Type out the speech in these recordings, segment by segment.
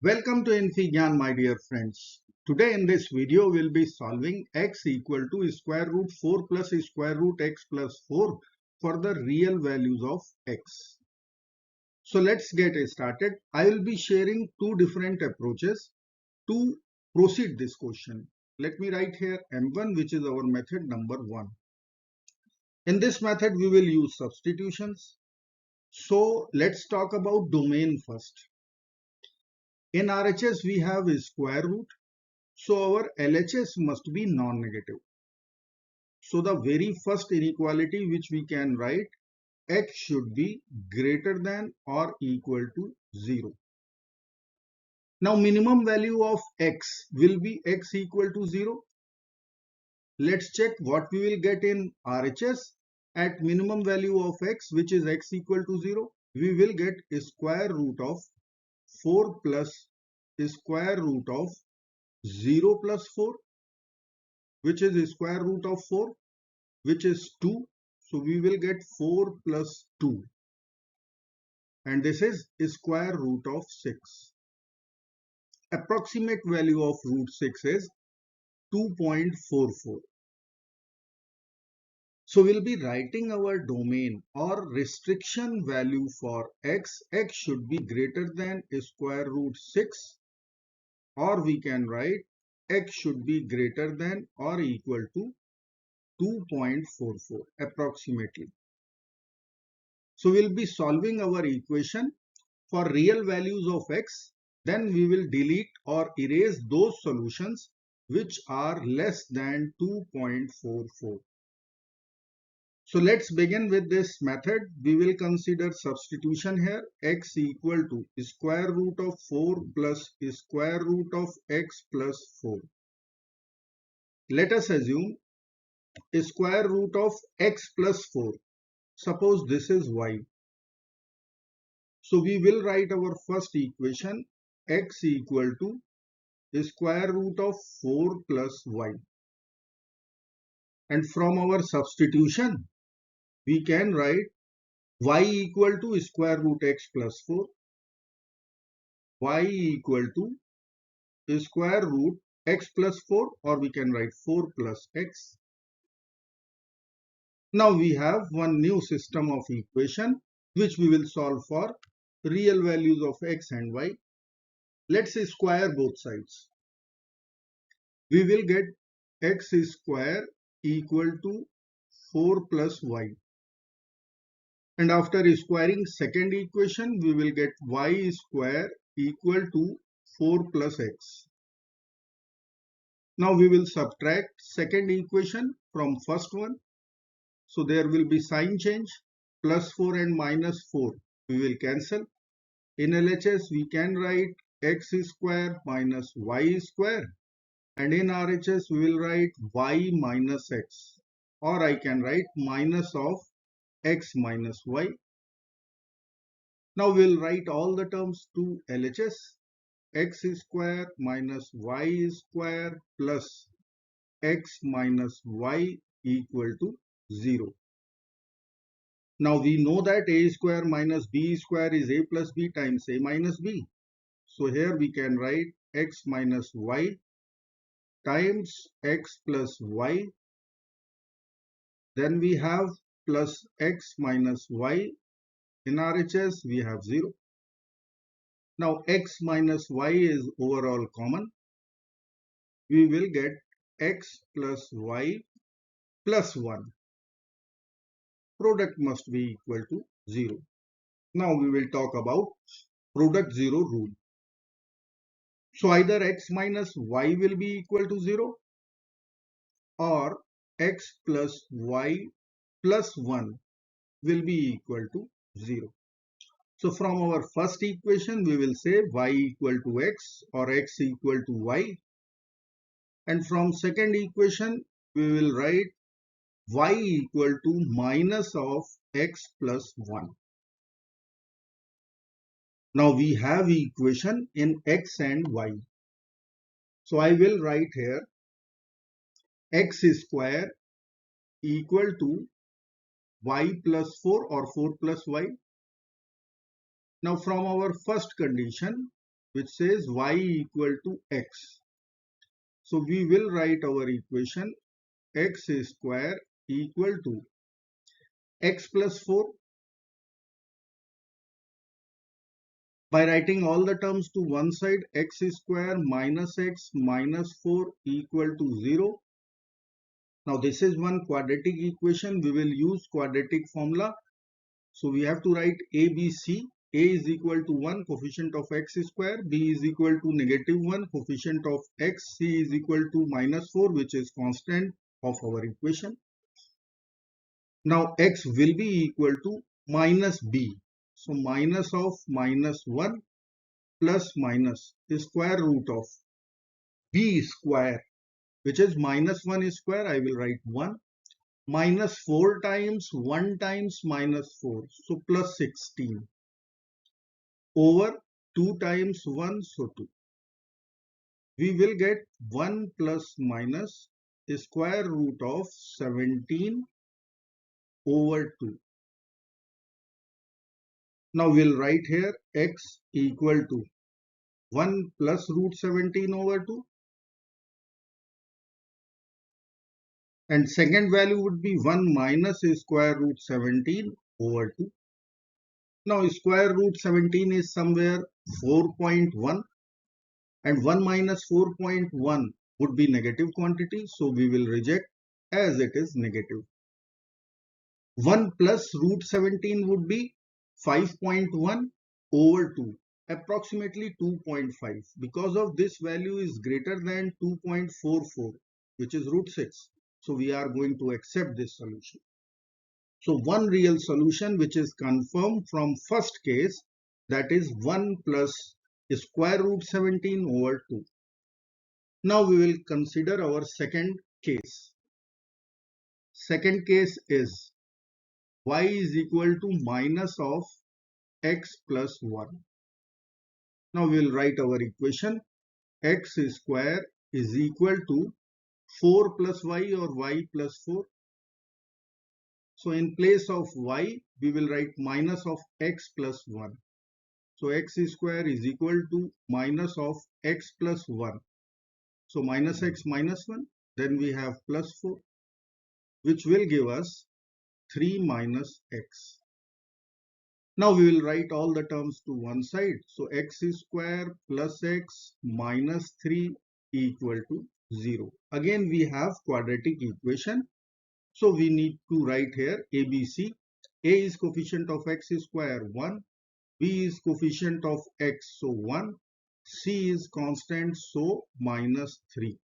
Welcome to infyGyan, my dear friends. Today in this video we'll be solving x equal to square root 4 plus square root x plus 4 for the real values of x. So let's get started. I will be sharing two different approaches to proceed this question. Let me write here M1, which is our method number 1. In this method we will use substitutions. So let's talk about domain first. In RHS we have a square root. So our LHS must be non-negative. So the very first inequality which we can write, x should be greater than or equal to 0. Now minimum value of x will be x equal to 0. Let's check what we will get in RHS. At minimum value of x, which is x equal to 0, we will get a square root of 4 plus a square root of 0 plus 4, which is a square root of 4, which is 2. So we will get 4 plus 2. And this is square root of 6. Approximate value of root 6 is 2.44. So we'll be writing our domain or restriction value for x. X should be greater than square root 6, or we can write x should be greater than or equal to 2.44 approximately. So we'll be solving our equation for real values of x. Then we will delete or erase those solutions which are less than 2.44. So let's begin with this method. We will consider substitution here. X equal to square root of 4 plus square root of x plus 4. Let us assume square root of x plus 4. Suppose this is y. So we will write our first equation, x equal to square root of 4 plus y. And from our substitution, we can write y equal to square root x plus 4, y equal to square root x plus 4, or we can write 4 plus x. Now we have one new system of equation which we will solve for real values of x and y. Let's square both sides. We will get x square equal to 4 plus y. And after squaring second equation, we will get y square equal to 4 plus x. Now we will subtract second equation from first one. So there will be sign change. Plus 4 and minus 4 we will cancel. In LHS we can write x square minus y square. And in RHS we will write y minus x. Or I can write minus of x minus y. Now we'll write all the terms to LHS. X square minus y square plus x minus y equal to 0. Now we know that a square minus b square is a plus b times a minus b. So here we can write x minus y times x plus y. Then we have plus x minus y. In RHS we have 0. Now x minus y is overall common. We will get x plus y plus 1. Product must be equal to 0. Now we will talk about product 0 rule. So either x minus y will be equal to 0 or x plus y plus 1 will be equal to 0. So from our first equation we will say y equal to x or x equal to y. And from second equation we will write y equal to minus of x plus 1. Now we have equation in x and y. So I will write here x square equal to y plus 4 or 4 plus y. Now from our first condition which says y equal to x. So we will write our equation x square equal to x plus 4 by writing all the terms to one side. X square minus x minus 4 equal to 0. Now this is one quadratic equation. We will use quadratic formula. So we have to write ABC. A is equal to 1, coefficient of x square. B is equal to negative 1, coefficient of x. C is equal to minus 4, which is constant of our equation. Now x will be equal to minus b. So minus of minus 1 plus minus the square root of b square, which is minus 1 square. I will write 1 minus 4 times 1 times minus 4. So plus 16 over 2 times 1. So 2. We will get 1 plus minus the square root of 17 over 2. Now we'll write here x equal to 1 plus root 17 over 2, and second value would be 1 minus square root 17 over 2. Now square root 17 is somewhere 4.1, and 1 minus 4.1 would be negative quantity, so we will reject as it is negative. 1 plus root 17 would be 5.1 over 2, approximately 2.5. Because of this value is greater than 2.44, which is root 6. So we are going to accept this solution. So one real solution which is confirmed from first case, that is 1 plus square root 17 over 2. Now we will consider our second case. Second case is y is equal to minus of x plus 1. Now we will write our equation x square is equal to 4 plus y or y plus 4. So in place of y, we will write minus of x plus 1. So x square is equal to minus of x plus 1. So minus x minus 1, then we have plus 4, which will give us 3 minus x. Now we will write all the terms to one side. So x square plus x minus 3 equal to 0. Again we have quadratic equation. So we need to write here ABC. A is coefficient of x square 1. B is coefficient of x, so 1. C is constant, so minus 3.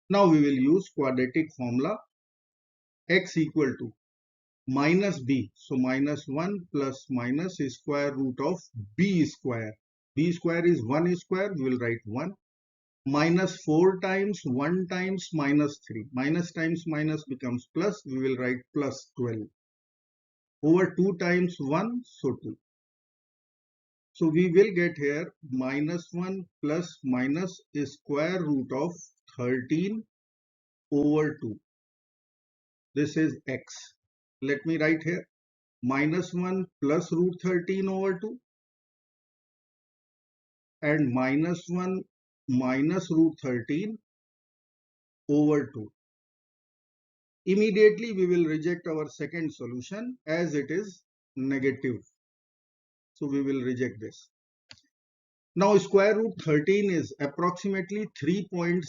Now we will use quadratic formula. X equal to minus b, so minus 1 plus minus square root of b square. B square is 1 square, we will write 1. Minus 4 times 1 times minus 3. Minus times minus becomes plus, we will write plus 12. Over 2 times 1, so 2. So we will get here minus 1 plus minus square root of 13 over 2. This is x. Let me write here minus 1 plus root 13 over 2 and minus 1 minus root 13 over 2. Immediately we will reject our second solution as it is negative. So we will reject this. Now square root 13 is approximately 3.6.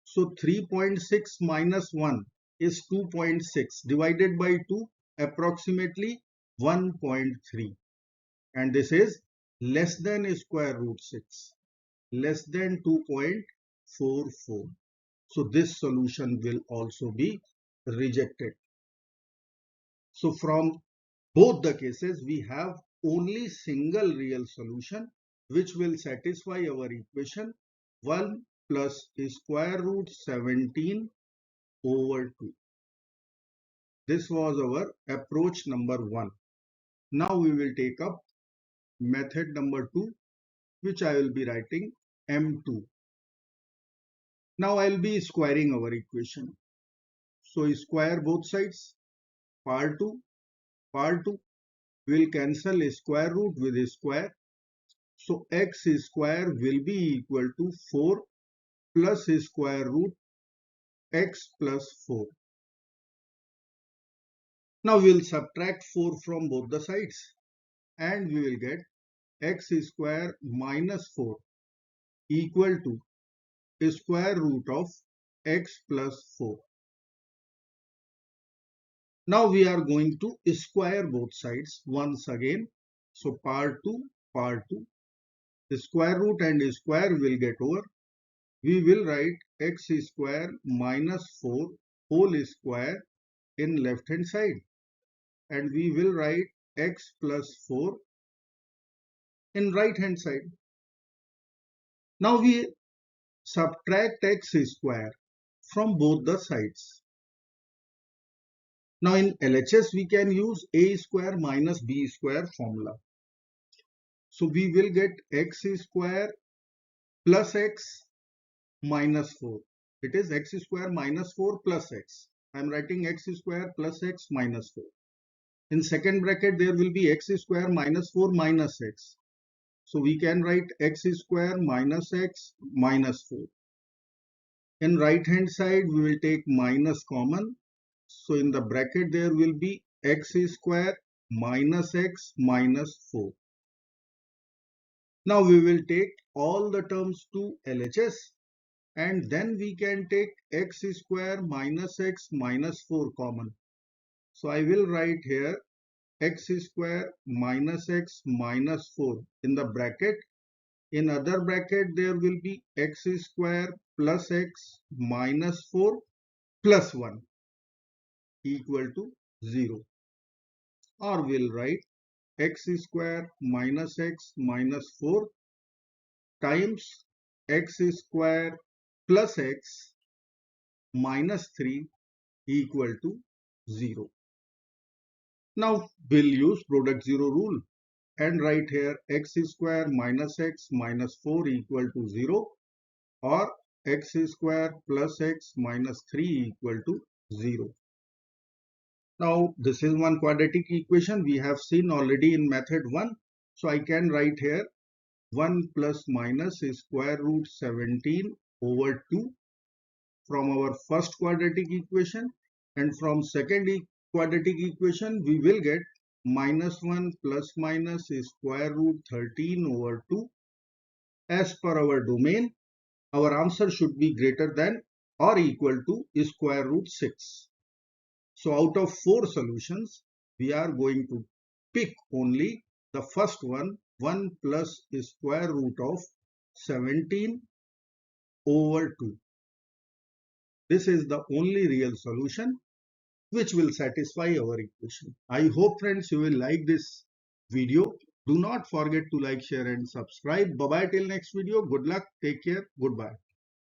So 3.6 minus 1 is 2.6 divided by 2, approximately 1.3. And this is less than square root 6, less than 2.44. So this solution will also be rejected. So from both the cases, we have only single real solution which will satisfy our equation 1 plus square root 17 over 2. This was our approach number 1. Now we will take up method number 2, which I will be writing M2. Now I will be squaring our equation. So square both sides, par 2, We will cancel a square root with a square. So x square will be equal to 4 plus square root x plus 4. Now we will subtract 4 from both the sides and we will get x square minus 4 equal to square root of x plus 4. Now we are going to square both sides once again. So part 2, the square root and square will get over. We will write x square minus 4 whole square in left hand side, and we will write x plus 4 in right hand side. Now we subtract x square from both the sides. Now in LHS we can use a square minus b square formula. So we will get x square plus x minus 4. It is x square minus 4 plus x. I am writing x square plus x minus 4. In second bracket there will be x square minus 4 minus x. So we can write x square minus x minus 4. In right hand side we will take minus common. So in the bracket there will be x square minus x minus 4. Now we will take all the terms to LHS and then we can take x square minus x minus 4 common. So I will write here x square minus x minus 4 in the bracket. In other bracket there will be x square plus x minus 4 plus 1 equal to 0. Or we'll write x square minus x minus 4 times x square plus x minus 3 equal to 0. Now we'll use product 0 rule and write here x square minus x minus 4 equal to 0 or x square plus x minus 3 equal to 0. Now this is one quadratic equation we have seen already in method 1. So I can write here 1 plus minus square root 17 over 2 from our first quadratic equation, and from second quadratic equation we will get minus 1 plus minus square root 13 over 2. As per our domain, our answer should be greater than or equal to square root 6. So out of 4 solutions, we are going to pick only the first one, 1 plus square root of 17 over 2. This is the only real solution which will satisfy our equation. I hope friends you will like this video. Do not forget to like, share and subscribe. Bye bye till next video. Good luck. Take care. Goodbye.